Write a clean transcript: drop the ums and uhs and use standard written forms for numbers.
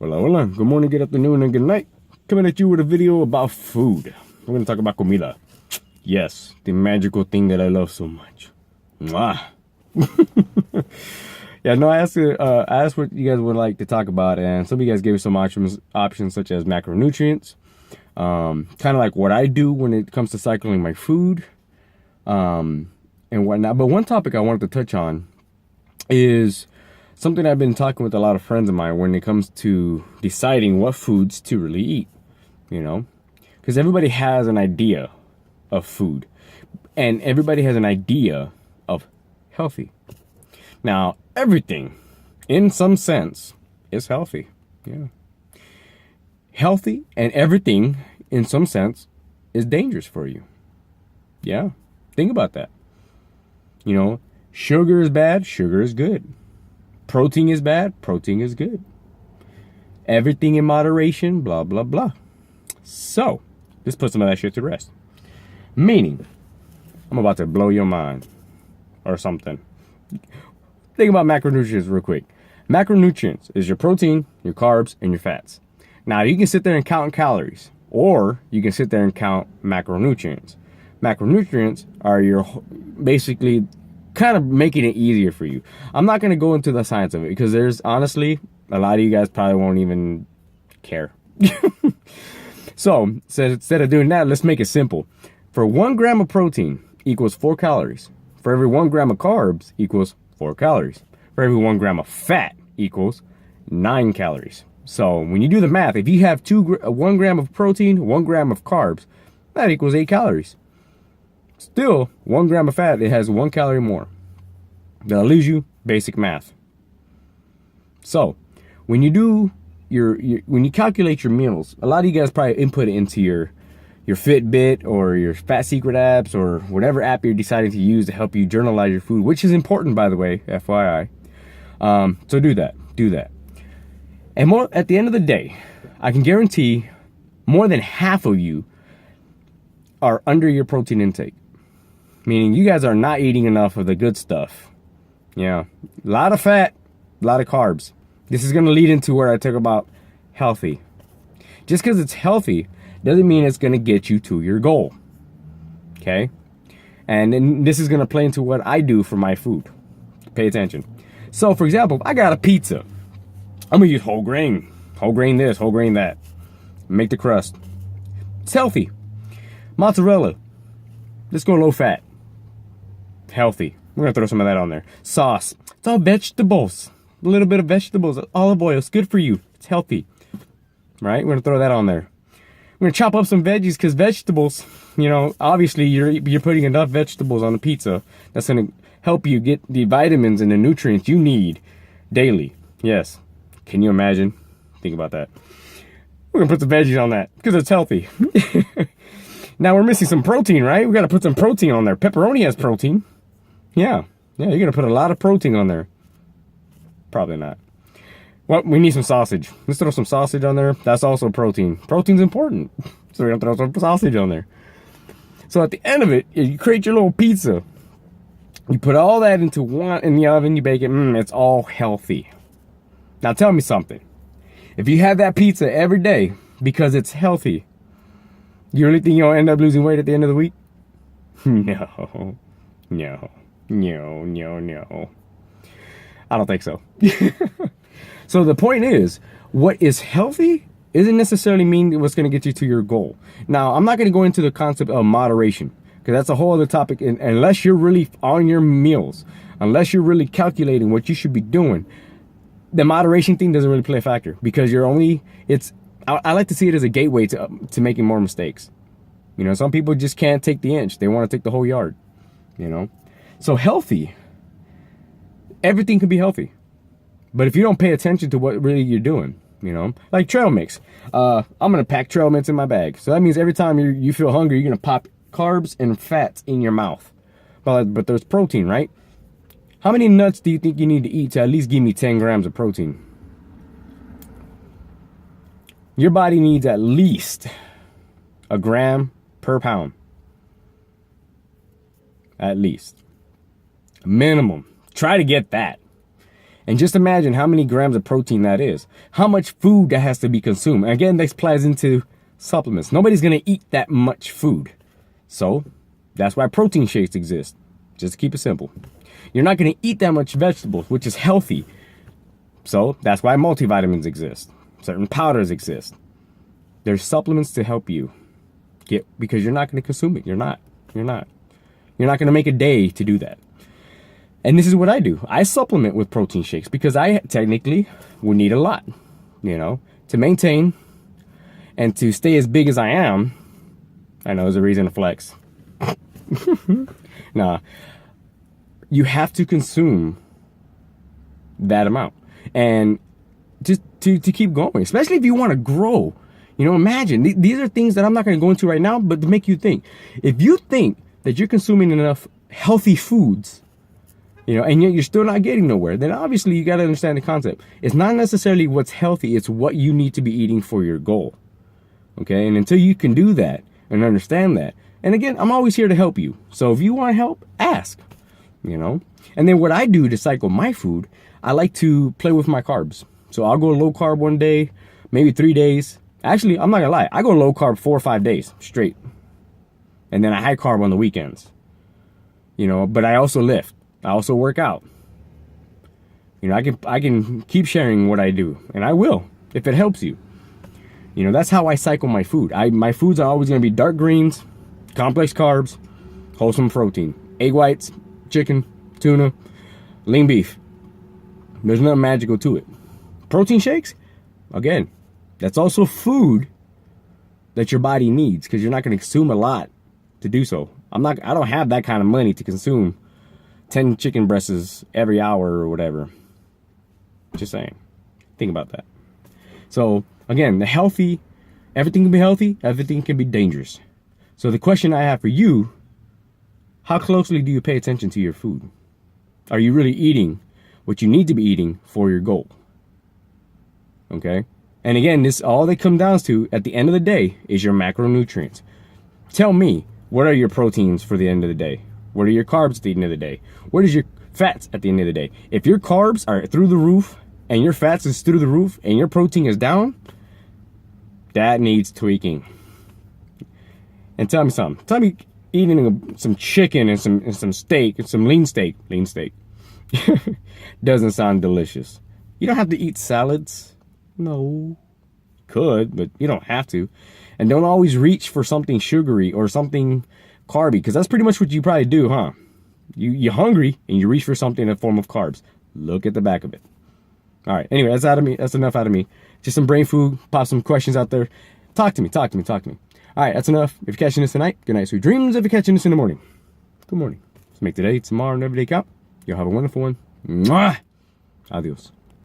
Hola, good morning, good afternoon, and good night. Coming at you with a video about food. We're going to talk about comida. Yes, the magical thing that I love so much. Mwah. Yeah, no, I asked what you guys would like to talk about, and some of you guys gave me some options such as macronutrients, kind of like what I do when it comes to cycling my food, and whatnot. But one topic I wanted to touch on is something I've been talking with a lot of friends of mine when it comes to deciding what foods to really eat, because everybody has an idea of food and everybody has an idea of healthy. Now, everything in some sense is healthy. Yeah. Healthy and everything in some sense is dangerous for you. Yeah. Think about that. Sugar is bad, sugar is good. Protein is bad, protein is good. Everything in moderation, blah, blah, blah. So, let's put some of that shit to rest. Meaning, I'm about to blow your mind or something. Think about macronutrients real quick. Macronutrients is your protein, your carbs, and your fats. Now, you can sit there and count calories, or you can sit there and count macronutrients. Macronutrients are your basically kind of making it easier for you. I'm not going to go into the science of it because there's honestly a lot of you guys probably won't even care. So instead of doing that, let's make it simple. For 1 gram of protein equals 4 calories. For every 1 gram of carbs equals 4 calories. For every 1 gram of fat equals 9 calories. So when you do the math, if you have 1 gram of protein, 1 gram of carbs, that equals 8 calories. Still, 1 gram of fat, it has 1 calorie more. That leaves you basic math. So, when you do when you calculate your meals, a lot of you guys probably input it into your Fitbit or your Fat Secret apps or whatever app you're deciding to use to help you journalize your food, which is important, by the way, FYI. So do that. And at the end of the day, I can guarantee more than half of you are under your protein intake. Meaning you guys are not eating enough of the good stuff. Yeah. A lot of fat, a lot of carbs. This is going to lead into where I talk about healthy. Just because it's healthy doesn't mean it's going to get you to your goal. Okay? And then this is going to play into what I do for my food. Pay attention. So, for example, if I got a pizza, I'm going to use whole grain. Whole grain this, whole grain that. Make the crust. It's healthy. Mozzarella. Let's go low fat. Healthy. We're going to throw some of that on there. Sauce. It's all vegetables. A little bit of vegetables. Olive oil. It's good for you. It's healthy. Right? We're going to throw that on there. We're going to chop up some veggies because vegetables, obviously you're putting enough vegetables on the pizza. That's going to help you get the vitamins and the nutrients you need daily. Yes. Can you imagine? Think about that. We're going to put some veggies on that because it's healthy. Now we're missing some protein, right? We got to put some protein on there. Pepperoni has protein. Yeah, you're going to put a lot of protein on there. Probably not. Well, we need some sausage. Let's throw some sausage on there. That's also protein. Protein's important. So we're going to throw some sausage on there. So at the end of it, you create your little pizza. You put all that into one in the oven, you bake it. It's all healthy. Now tell me something. If you have that pizza every day because it's healthy, you really think you'll end up losing weight at the end of the week? No. I don't think so. So the point is, what is healthy isn't necessarily mean what's going to get you to your goal. Now, I'm not going to go into the concept of moderation, because that's a whole other topic. And unless you're really on your meals, unless you're really calculating what you should be doing, the moderation thing doesn't really play a factor, because I like to see it as a gateway to making more mistakes. Some people just can't take the inch. They want to take the whole yard, So healthy, everything can be healthy. But if you don't pay attention to what really you're doing, like trail mix. I'm going to pack trail mix in my bag. So that means every time you feel hungry, you're going to pop carbs and fats in your mouth. But there's protein, right? How many nuts do you think you need to eat to at least give me 10 grams of protein? Your body needs at least a gram per pound. At least. Minimum. Try to get that. And just imagine how many grams of protein that is. How much food that has to be consumed. And again, this plays into supplements. Nobody's going to eat that much food. So that's why protein shakes exist. Just to keep it simple. You're not going to eat that much vegetables, which is healthy. So that's why multivitamins exist. Certain powders exist. There's supplements to help you get, because you're not going to consume it. You're not going to make a day to do that. And this is what I do. I supplement with protein shakes because I technically would need a lot, to maintain and to stay as big as I am. I know there's a reason to flex. Nah, you have to consume that amount. And just to keep going, especially if you want to grow. Imagine, these are things that I'm not going to go into right now, but to make you think. If you think that you're consuming enough healthy foods, and yet you're still not getting nowhere, then obviously you got to understand the concept. It's not necessarily what's healthy, it's what you need to be eating for your goal. Okay, and until you can do that and understand that, and again, I'm always here to help you. So if you want help, ask, And then what I do to cycle my food, I like to play with my carbs. So I'll go low carb one day, maybe 3 days. Actually, I'm not gonna lie. I go low carb 4 or 5 days straight. And then I high carb on the weekends. But I also lift. I also work out. I can keep sharing what I do. And I will, if it helps you. That's how I cycle my food. My foods are always gonna be dark greens, complex carbs, wholesome protein. Egg whites, chicken, tuna, lean beef. There's nothing magical to it. Protein shakes, again, that's also food that your body needs, because you're not going to consume a lot to do so. I don't have that kind of money to consume 10 chicken breasts every hour or whatever. Just saying. Think about that. So again, everything can be healthy, everything can be dangerous. So the question I have for you, how closely do you pay attention to your food? Are you really eating what you need to be eating for your goal? Okay? And again, this all that comes down to at the end of the day is your macronutrients. Tell me, what are your proteins for the end of the day? What are your carbs at the end of the day? What is your fats at the end of the day? If your carbs are through the roof and your fats is through the roof and your protein is down, that needs tweaking. And tell me something. Tell me eating some chicken and some steak and some lean steak doesn't sound delicious. You don't have to eat salads. No. Could, but you don't have to. And don't always reach for something sugary or something carby, because that's pretty much what you probably do, huh? You're hungry and you reach for something in the form of carbs. Look at the back of it. All right. Anyway, that's out of me. That's enough out of me. Just some brain food. Pop some questions out there. Talk to me. All right. That's enough. If you're catching this tonight, good night, sweet dreams. If you're catching this in the morning, good morning. Let's make today, tomorrow, and every day count. You'll have a wonderful one. Mwah! Adios.